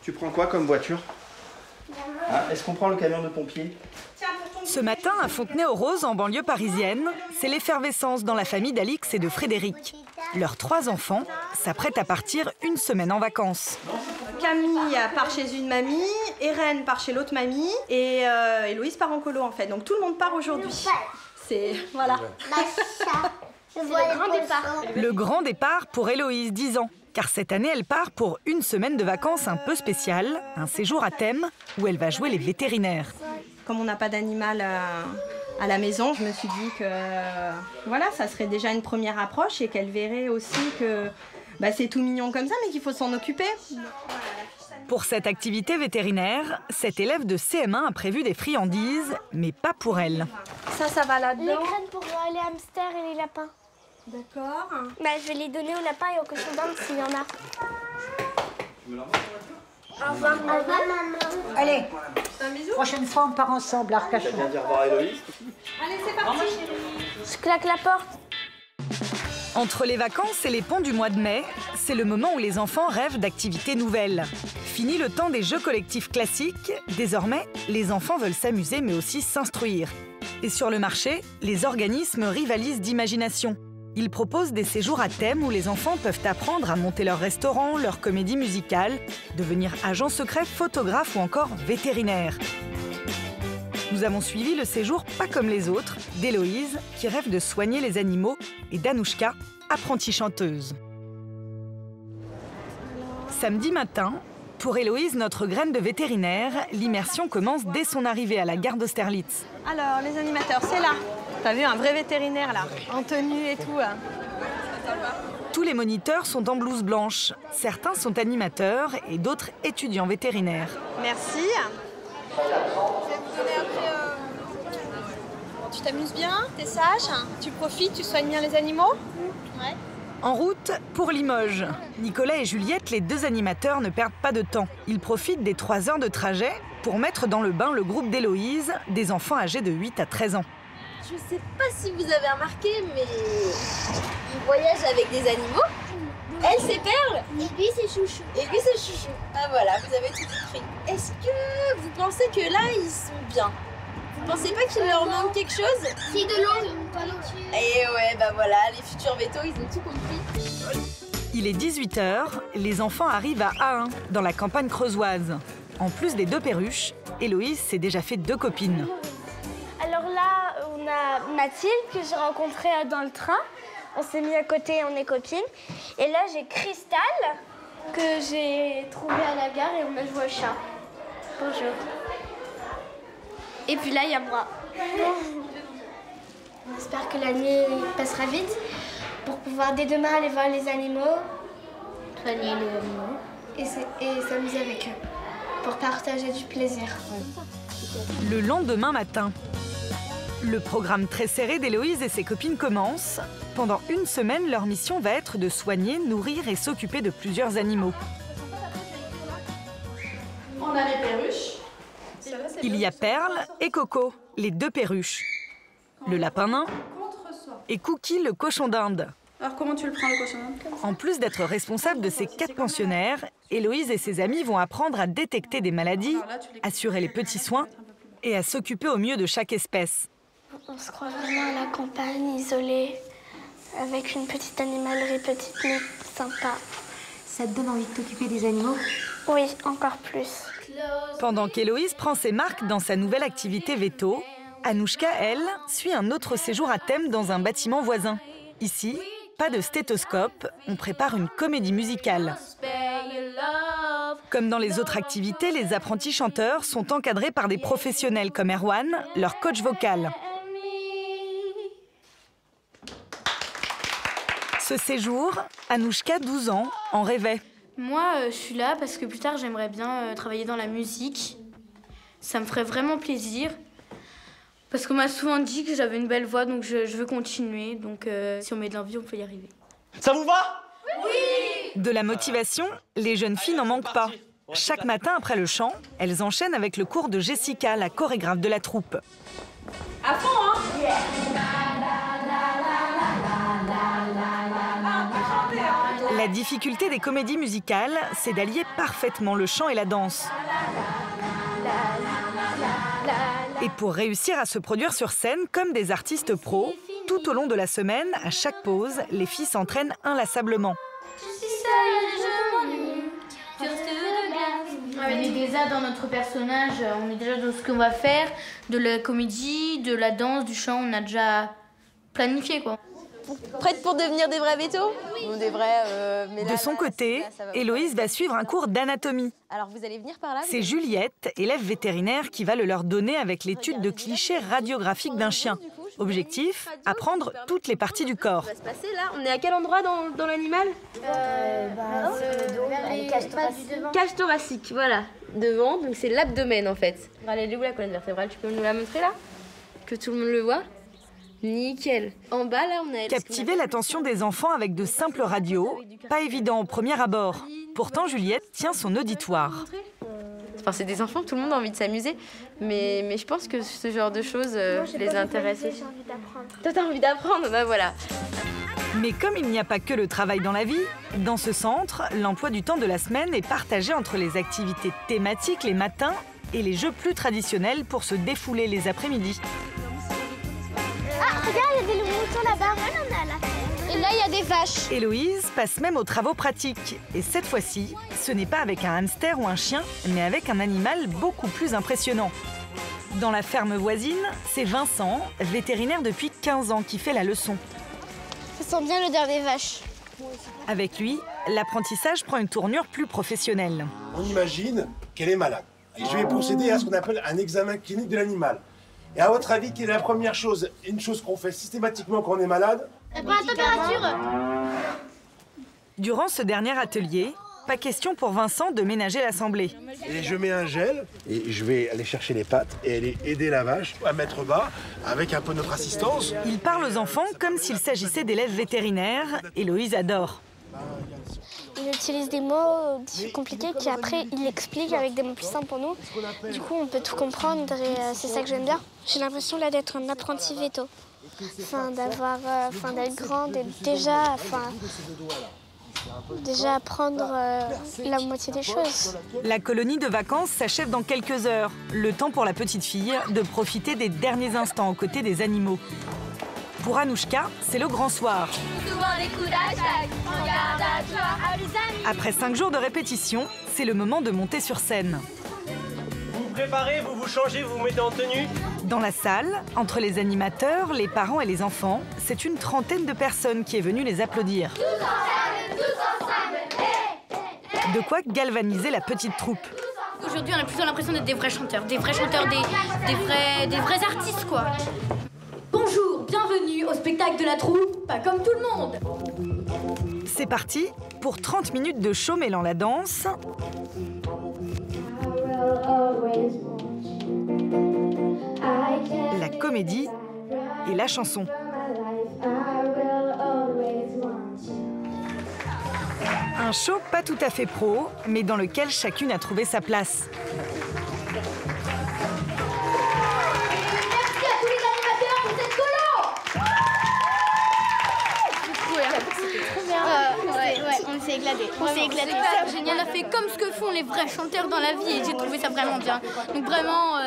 Tu prends quoi comme voiture? Est-ce qu'on prend le camion de pompiers? Ce matin, à Fontenay-aux-Roses, en banlieue parisienne, c'est l'effervescence dans la famille d'Alix et de Frédéric. Leurs 3 enfants s'apprêtent à partir une semaine en vacances. Camille part chez une mamie, Irène part chez l'autre mamie et Héloïse part en colo en fait. Donc tout le monde part aujourd'hui. C'est... voilà. C'est le grand départ. Le grand départ pour Héloïse, 10 ans. Car cette année, elle part pour une semaine de vacances un peu spéciale, un séjour à thème où elle va jouer les vétérinaires. Comme on n'a pas d'animal à la maison, je me suis dit que voilà, ça serait déjà une première approche et qu'elle verrait aussi que c'est tout mignon comme ça, mais qu'il faut s'en occuper. Pour cette activité vétérinaire, cette élève de CM1 a prévu des friandises, mais pas pour elle. Ça va là-dedans. Les graines pour les hamsters et les lapins. D'accord. Je vais les donner aux lapins et aux cochons d'Inde s'il y en a. Au revoir, maman. Allez, Un bisou. prochaine fois on part ensemble, Arcachon. Viens dire revoir Héloïse. Allez, c'est parti. Je claque la porte. Entre les vacances et les ponts du mois de mai, c'est le moment où les enfants rêvent d'activités nouvelles. Fini le temps des jeux collectifs classiques, désormais, les enfants veulent s'amuser mais aussi s'instruire. Et sur le marché, les organismes rivalisent d'imagination. Ils proposent des séjours à thème où les enfants peuvent apprendre à monter leur restaurant, leur comédie musicale, devenir agents secrets, photographes ou encore vétérinaires. Nous avons suivi le séjour pas comme les autres d'Héloïse, qui rêve de soigner les animaux, et d'Anouchka, apprentie chanteuse. Samedi matin, pour Héloïse, notre graine de vétérinaire, l'immersion commence dès son arrivée à la gare d'Austerlitz. Alors, les animateurs, c'est là. T'as vu un vrai vétérinaire là, en tenue et tout. Tous les moniteurs sont en blouse blanche. Certains sont animateurs et d'autres étudiants vétérinaires. Merci. Je vais vous donner après. Tu t'amuses bien, t'es sage, tu profites, tu soignes bien les animaux. Ouais. En route pour Limoges. Nicolas et Juliette, les 2 animateurs, ne perdent pas de temps. Ils profitent des 3 heures de trajet pour mettre dans le bain le groupe d'Héloïse, des enfants âgés de 8 à 13 ans. Je sais pas si vous avez remarqué, mais il voyage avec des animaux. Elle, c'est Perle. Et lui, c'est Chouchou. Et lui, c'est Chouchou. Ah voilà, vous avez tout compris. Est-ce que vous pensez que là, ils sont bien? Vous pensez pas qu'il leur manque quelque chose? C'est de l'eau. Et ouais, voilà, les futurs vétos, ils ont tout compris. Il est 18 h, les enfants arrivent à Ahun, dans la campagne creusoise. En plus des 2 perruches, Héloïse s'est déjà fait 2 copines. Alors là, on a Mathilde que j'ai rencontrée dans le train. On s'est mis à côté, on est copines. Et là, j'ai Cristal que j'ai trouvée à la gare et on a joué au chat. Bonjour. Et puis là, il y a moi. J'espère que l'année passera vite pour pouvoir dès demain aller voir les animaux, soigner les animaux et s'amuser avec eux pour partager du plaisir. Le lendemain matin, le programme très serré d'Héloïse et ses copines commence. Pendant une semaine, leur mission va être de soigner, nourrir et s'occuper de plusieurs animaux. On a les perruches. Il y a Perle et Coco, les 2 perruches. Le lapin nain et Cookie, le cochon d'Inde. Alors comment tu le prends le cochon d'Inde? En plus d'être responsable de ces 4 pensionnaires, Héloïse et ses amis vont apprendre à détecter des maladies, assurer les petits soins et à s'occuper au mieux de chaque espèce. On se croit vraiment à la campagne, isolée, avec une petite animalerie petite mais sympa. Ça te donne envie de t'occuper des animaux? Oui, encore plus. Pendant qu'Héloïse prend ses marques dans sa nouvelle activité veto, Anouchka, elle, suit un autre séjour à thème dans un bâtiment voisin. Ici, pas de stéthoscope, on prépare une comédie musicale. Comme dans les autres activités, les apprentis chanteurs sont encadrés par des professionnels comme Erwan, leur coach vocal. Ce séjour, Anouchka, 12 ans, en rêvait. Moi, je suis là parce que plus tard, j'aimerais bien travailler dans la musique. Ça me ferait vraiment plaisir. Parce qu'on m'a souvent dit que j'avais une belle voix, donc je veux continuer. Donc si on met de l'envie, on peut y arriver. Ça vous va? Oui! De la motivation, les jeunes filles n'en manquent pas. Chaque matin après le chant, elles enchaînent avec le cours de Jessica, la chorégraphe de la troupe. À fond, hein? La difficulté des comédies musicales, c'est d'allier parfaitement le chant et la danse. Et pour réussir à se produire sur scène comme des artistes pros, tout au long de la semaine, à chaque pause, les filles s'entraînent inlassablement. On est déjà dans notre personnage, on est déjà dans ce qu'on va faire, de la comédie, de la danse, du chant, on a déjà planifié quoi. Prête pour devenir des vrais vétos? Oui. Des vrais, mais là, de son côté, Héloïse va suivre un cours d'anatomie. Alors vous allez venir par là. C'est Juliette, élève vétérinaire, qui va le leur donner avec l'étude de clichés radiographiques d'un chien. Objectif, apprendre toutes les parties du corps. Ça va se passer là. On est à quel endroit dans l'animal? Cage thoracique, voilà. Devant, donc c'est l'abdomen en fait. Elle est où la colonne vertébrale? Tu peux nous la montrer là? Que tout le monde le voit? Nickel. En bas là, on a... Captiver l'attention des enfants avec de simples radios, pas évident au premier abord. Pourtant, Juliette tient son auditoire. Enfin, c'est des enfants, tout le monde a envie de s'amuser, mais je pense que ce genre de choses les intéresse. J'ai envie d'apprendre. Toi, t'as envie d'apprendre? Bah voilà. Mais comme il n'y a pas que le travail dans la vie, dans ce centre, l'emploi du temps de la semaine est partagé entre les activités thématiques les matins et les jeux plus traditionnels pour se défouler les après-midi. Ah, regarde, il y a des moutons là-bas. Et là, il y a des vaches. Héloïse passe même aux travaux pratiques. Et cette fois-ci, ce n'est pas avec un hamster ou un chien, mais avec un animal beaucoup plus impressionnant. Dans la ferme voisine, c'est Vincent, vétérinaire depuis 15 ans, qui fait la leçon. Ça sent bien l'odeur des vaches. Avec lui, l'apprentissage prend une tournure plus professionnelle. On imagine qu'elle est malade. Et je vais procéder à ce qu'on appelle un examen clinique de l'animal. Et à votre avis, quelle est la première chose, une chose qu'on fait systématiquement quand on est malade? Elle prend la température. Durant ce dernier atelier, pas question pour Vincent de ménager l'assemblée. Et je mets un gel, et je vais aller chercher les pattes et aller aider la vache à mettre bas, avec un peu notre assistance. Il parle aux enfants comme s'il s'agissait d'élèves vétérinaires. Héloïse adore. Il utilise des mots compliqués qu'après il explique avec des mots plus simples pour nous. Du coup, on peut tout comprendre et c'est ça que j'aime bien. J'ai l'impression là d'être un apprenti veto. D'être grande et déjà apprendre la moitié des choses. La colonie de vacances s'achève dans quelques heures. Le temps pour la petite fille de profiter des derniers instants aux côtés des animaux. Pour Anouchka, c'est le grand soir. Après 5 jours de répétition, c'est le moment de monter sur scène. Vous vous préparez, vous vous changez, vous vous mettez en tenue. Dans la salle, entre les animateurs, les parents et les enfants, c'est une trentaine de personnes qui est venue les applaudir. De quoi galvaniser la petite troupe. Aujourd'hui, on a plutôt l'impression d'être des vrais chanteurs, des vrais vrais artistes, quoi. Bonjour, bienvenue au spectacle de la troupe, pas comme tout le monde. C'est parti pour 30 minutes de show mêlant la danse, la comédie et la chanson. Un show pas tout à fait pro, mais dans lequel chacune a trouvé sa place. On s'est éclaté. C'est génial, elle a fait comme ce que font les vrais chanteurs dans la vie et j'ai trouvé ça vraiment bien. Donc vraiment,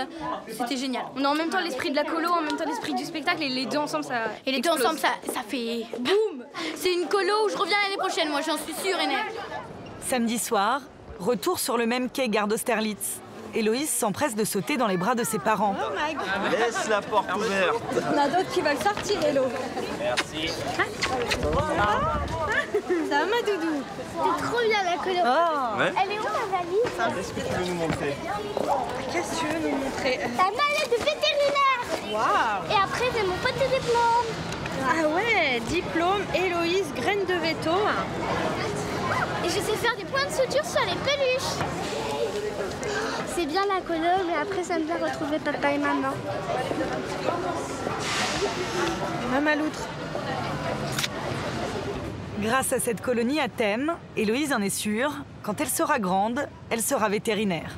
c'était génial. On a en même temps l'esprit de la colo, en même temps l'esprit du spectacle et les deux ensemble, ça ça fait boum. C'est une colo où je reviens l'année prochaine, moi j'en suis sûre et nette. Samedi soir, retour sur le même quai Gare d'Austerlitz. Héloïse s'empresse de sauter dans les bras de ses parents. Oh my God. Laisse la porte ouverte. On a d'autres qui veulent sortir, Hélo. Merci. Ça va, ma doudou? C'est trop bien la colo. Oh. Ouais. Elle est où la valise? Qu'est-ce que tu veux nous montrer? Qu'est-ce que tu veux nous montrer? La mallette de vétérinaire. Waouh. Et après, j'ai mon petit diplôme. Ah ouais, diplôme Héloïse graine de veto. Et je sais faire des points de suture sur les peluches. C'est bien la colo, mais après, ça me fait retrouver papa et maman. Maman loutre. Grâce à cette colonie à thème, Héloïse en est sûre, quand elle sera grande, elle sera vétérinaire.